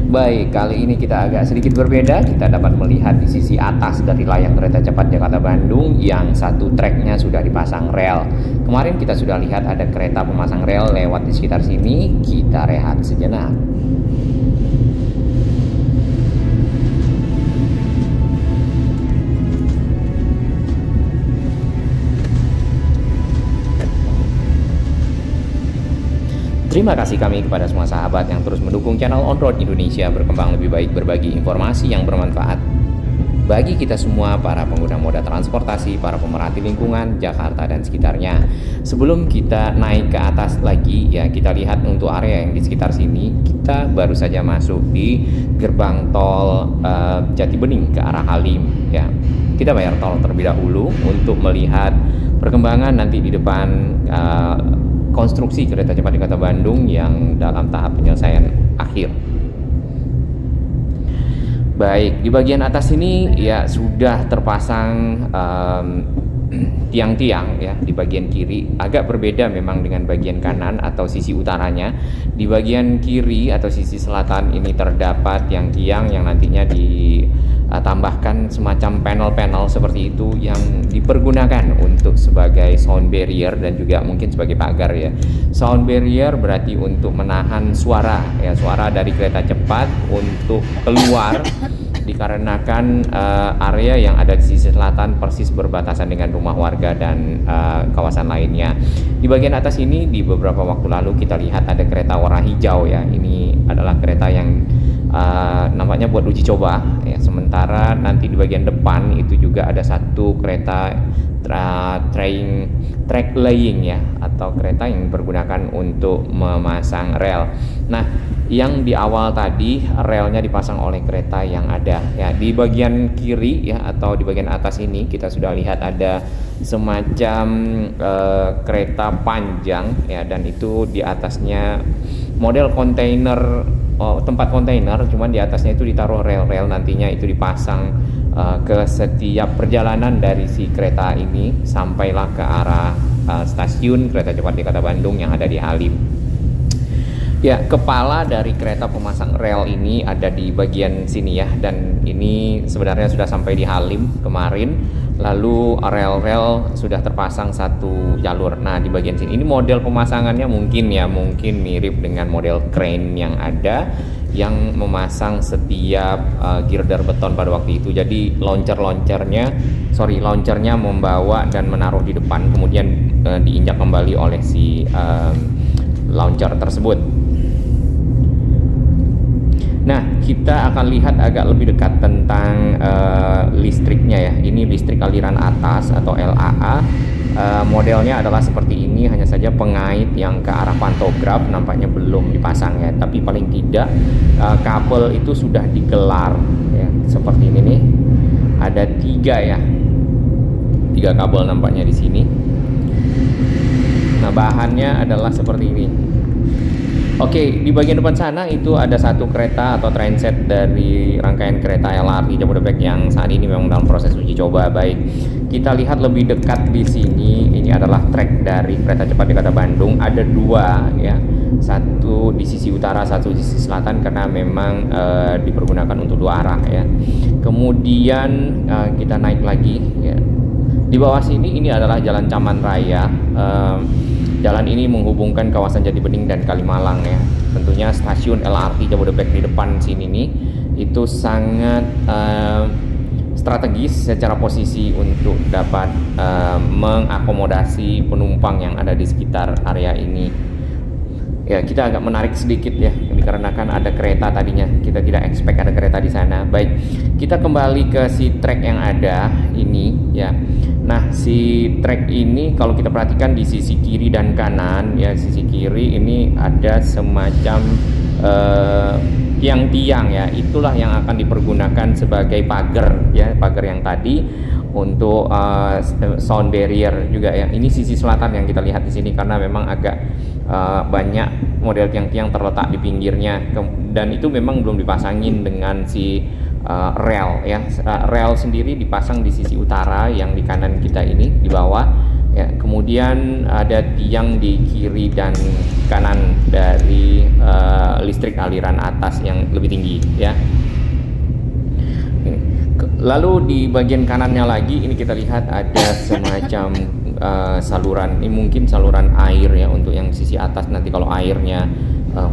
Baik, kali ini kita agak sedikit berbeda. Kita dapat melihat di sisi atas dari layang kereta cepat Jakarta-Bandung yang satu treknya sudah dipasang rel. Kemarin kita sudah lihat ada kereta pemasang rel lewat di sekitar sini. Kita rehat sejenak. Terima kasih kami kepada semua sahabat yang terus mendukung channel On Road Indonesia berkembang lebih baik, berbagi informasi yang bermanfaat bagi kita semua, para pengguna moda transportasi, para pemerhati lingkungan Jakarta dan sekitarnya. Sebelum kita naik ke atas lagi ya, kita lihat untuk area yang di sekitar sini. Kita baru saja masuk di gerbang tol Jatibening ke arah Halim ya. Kita bayar tol terlebih dahulu untuk melihat perkembangan nanti di depan konstruksi kereta cepat Jakarta Bandung yang dalam tahap penyelesaian akhir. Baik, di bagian atas ini ya sudah terpasang tiang-tiang ya di bagian kiri. Agak berbeda memang dengan bagian kanan atau sisi utaranya. Di bagian kiri atau sisi selatan ini terdapat tiang-tiang yang nantinya ditambahkan semacam panel-panel seperti itu yang dipergunakan untuk sebagai sound barrier dan juga mungkin sebagai pagar ya. Sound barrier berarti untuk menahan suara ya, suara dari kereta cepat untuk keluar dikarenakan area yang ada di sisi selatan persis berbatasan dengan rumah warga dan kawasan lainnya. Di bagian atas ini di beberapa waktu lalu kita lihat ada kereta warna hijau ya. Ini adalah kereta yang nampaknya buat uji coba ya. Sementara nanti di bagian depan itu juga ada satu kereta track laying ya, atau kereta yang dipergunakan untuk memasang rel. Nah, yang di awal tadi relnya dipasang oleh kereta yang ada ya. Di bagian kiri ya atau di bagian atas ini kita sudah lihat ada semacam kereta panjang ya, dan itu di atasnya model kontainer, tempat kontainer, cuman di atasnya itu ditaruh rel-rel, nantinya itu dipasang ke setiap perjalanan dari si kereta ini sampailah ke arah stasiun kereta cepat Jakarta Bandung yang ada di Halim. Ya, kepala dari kereta pemasang rel ini ada di bagian sini ya, dan ini sebenarnya sudah sampai di Halim kemarin. Lalu rel-rel sudah terpasang satu jalur. Nah, di bagian sini ini model pemasangannya mungkin mirip dengan model crane yang ada, yang memasang setiap girder beton pada waktu itu. Jadi launchernya membawa dan menaruh di depan, kemudian diinjak kembali oleh si launcher tersebut. Nah, kita akan lihat agak lebih dekat tentang listriknya ya. Ini listrik aliran atas atau LAA. Modelnya adalah seperti ini, hanya saja pengait yang ke arah pantograf nampaknya belum dipasang ya. Tapi paling tidak kabel itu sudah digelar ya, seperti ini nih. Ada 3 kabel nampaknya di sini. Nah, bahannya adalah seperti ini. Oke, di bagian depan sana itu ada satu kereta atau trainset dari rangkaian kereta LRT Jabodebek yang saat ini memang dalam proses uji coba. Baik, kita lihat lebih dekat di sini. Ini adalah trek dari kereta cepat Jakarta Bandung. Ada 2 ya, satu di sisi utara, satu di sisi selatan, karena memang dipergunakan untuk 2 arah ya. Kemudian kita naik lagi ya. Di bawah sini ini adalah Jalan Caman Raya. Jalan ini menghubungkan kawasan Jatibening dan Kalimalang ya. Tentunya stasiun LRT Jabodebek di depan sini nih itu sangat strategis secara posisi untuk dapat mengakomodasi penumpang yang ada di sekitar area ini. Ya, kita agak menarik sedikit ya, dikarenakan ada kereta tadinya. Kita tidak expect ada kereta di sana. Baik, kita kembali ke si trek yang ada ini ya. Nah, si trek ini kalau kita perhatikan di sisi kiri dan kanan ya, sisi kiri ini ada semacam tiang-tiang ya. Itulah yang akan dipergunakan sebagai pagar ya, pagar yang tadi untuk sound barrier juga ya. Ini sisi selatan yang kita lihat di sini karena memang agak banyak model tiang-tiang terletak di pinggirnya, dan itu memang belum dipasangin dengan si rel ya. Rel sendiri dipasang di sisi utara yang di kanan kita ini di bawah ya. Kemudian ada tiang di kiri dan kanan dari listrik aliran atas yang lebih tinggi ya. Lalu di bagian kanannya lagi ini kita lihat ada semacam saluran, ini mungkin saluran air ya untuk yang sisi atas. Nanti kalau airnya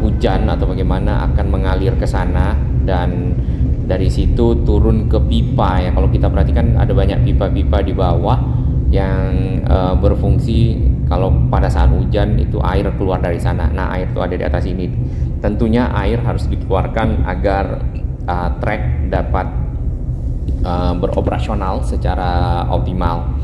hujan atau bagaimana akan mengalir ke sana dan dari situ turun ke pipa ya. Kalau kita perhatikan ada banyak pipa-pipa di bawah yang berfungsi kalau pada saat hujan itu air keluar dari sana. Nah, air itu ada di atas ini. Tentunya air harus dikeluarkan agar trek dapat beroperasional secara optimal.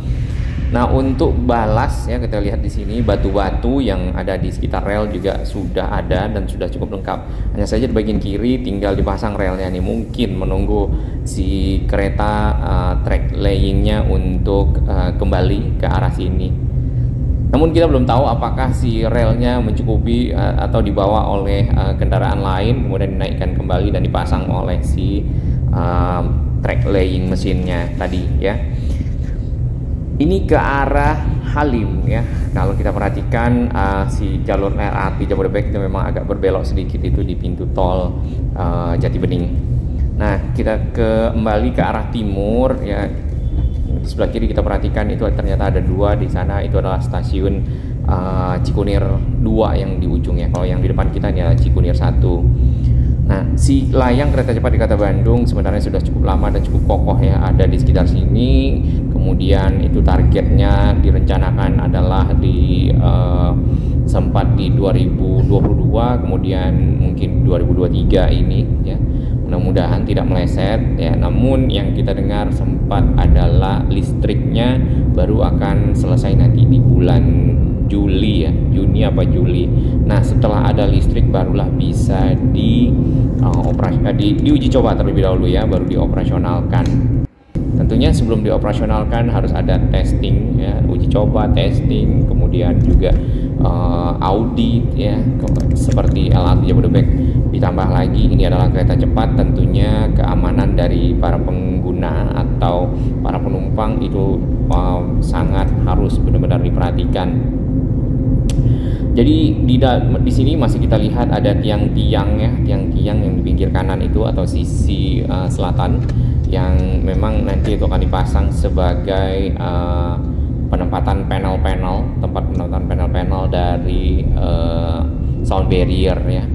Nah, untuk balas ya, kita lihat di sini batu-batu yang ada di sekitar rel juga sudah ada dan sudah cukup lengkap. Hanya saja di bagian kiri tinggal dipasang relnya nih, mungkin menunggu si kereta track layingnya untuk kembali ke arah sini. Namun kita belum tahu apakah si relnya mencukupi atau dibawa oleh kendaraan lain kemudian dinaikkan kembali dan dipasang oleh si track laying mesinnya tadi ya. Ini ke arah Halim ya. Kalau kita perhatikan si jalur LRT Jabodebek itu memang agak berbelok sedikit itu di pintu tol Jati Bening. Nah, kita kembali ke arah timur ya. Di sebelah kiri kita perhatikan itu ternyata ada dua di sana, itu adalah stasiun Cikunir 2 yang di ujungnya. Kalau yang di depan kita ini adalah Cikunir 1. Nah, si layang kereta cepat di Kota Bandung sebenarnya sudah cukup lama dan cukup kokoh ya, ada di sekitar sini. Kemudian itu targetnya direncanakan adalah di sempat di 2022, kemudian mungkin 2023 ini ya. Mudah-mudahan tidak meleset ya. Namun yang kita dengar sempat adalah listriknya baru akan selesai nanti di bulan Juli ya, Juni apa Juli. Nah, setelah ada listrik barulah bisa diuji coba terlebih dahulu ya, baru dioperasionalkan. Tentunya sebelum dioperasionalkan harus ada testing ya, uji coba, testing, kemudian juga audit ya, seperti LRT Jabodebek. Ditambah lagi ini adalah kereta cepat, tentunya keamanan dari para pengguna atau para penumpang itu sangat harus benar-benar diperhatikan. Jadi di sini masih kita lihat ada tiang-tiang ya, tiang-tiang yang di pinggir kanan itu atau sisi selatan yang memang nanti itu akan dipasang sebagai penempatan panel-panel, tempat penempatan panel-panel dari sound barrier ya.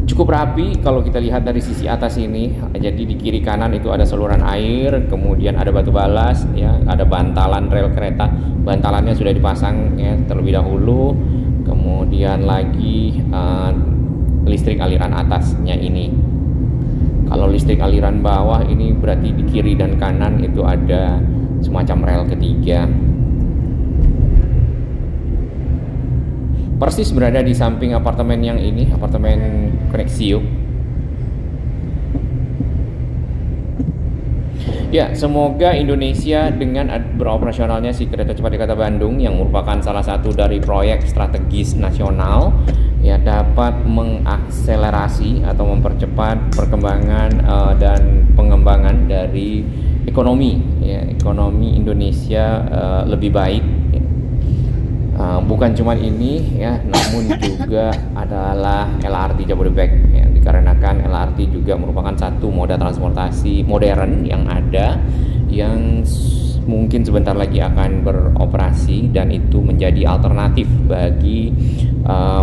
Cukup rapi kalau kita lihat dari sisi atas ini. Jadi di kiri kanan itu ada saluran air, kemudian ada batu balas ya, ada bantalan rel kereta. Bantalannya sudah dipasang ya terlebih dahulu. Kemudian lagi listrik aliran atasnya ini. Kalau listrik aliran bawah ini berarti di kiri dan kanan itu ada semacam rel ketiga. Persis berada di samping apartemen yang ini, apartemen Koneksio. Ya, semoga Indonesia dengan beroperasionalnya si kereta cepat di Kota Bandung yang merupakan salah satu dari proyek strategis nasional ya dapat mengakselerasi atau mempercepat perkembangan dan pengembangan dari ekonomi ya, ekonomi Indonesia lebih baik. Bukan cuma ini ya, namun juga adalah LRT Jabodebek ya, dikarenakan LRT juga merupakan satu moda transportasi modern yang ada yang mungkin sebentar lagi akan beroperasi dan itu menjadi alternatif bagi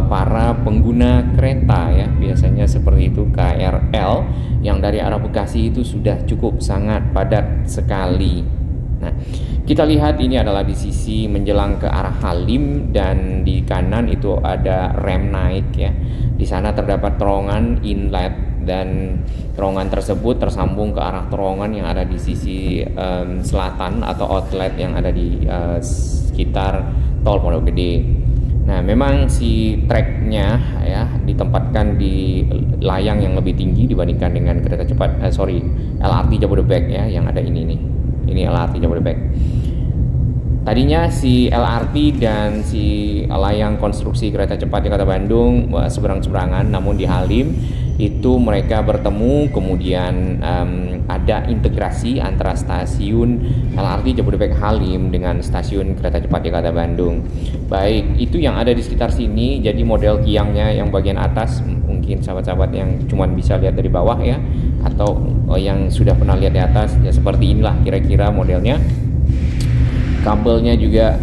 para pengguna kereta ya, biasanya seperti itu KRL yang dari arah Bekasi itu sudah cukup sangat padat sekali. Nah, kita lihat ini adalah di sisi menjelang ke arah Halim dan di kanan itu ada rem naik ya. Di sana terdapat terowongan inlet dan terowongan tersebut tersambung ke arah terowongan yang ada di sisi selatan atau outlet yang ada di sekitar tol Pondok Gede. Nah, memang si treknya ya ditempatkan di layang yang lebih tinggi dibandingkan dengan kereta cepat LRT Jabodebek ya yang ada ini nih. Ini LRT Jabodebek. Tadinya si LRT dan si layang konstruksi kereta cepat Jakarta Bandung seberang-seberangan, namun di Halim itu mereka bertemu, kemudian ada integrasi antara stasiun LRT Jabodebek Halim dengan stasiun kereta cepat Jakarta Bandung. Baik, itu yang ada di sekitar sini. Jadi model tiangnya yang bagian atas, mungkin sahabat-sahabat yang cuma bisa lihat dari bawah ya, atau yang sudah pernah lihat di atas ya, seperti inilah kira-kira modelnya. Kabelnya juga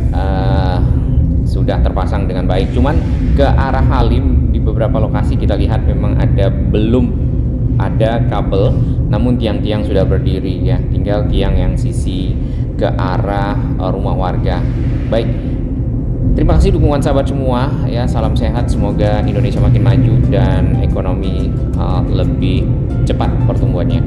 sudah terpasang dengan baik. Cuman ke arah Halim di beberapa lokasi kita lihat memang belum ada kabel, namun tiang-tiang sudah berdiri ya. Tinggal tiang yang sisi ke arah rumah warga. Baik. Terima kasih dukungan sahabat semua ya. Salam sehat, semoga Indonesia makin maju dan ekonomi lebih cepat pertumbuhannya.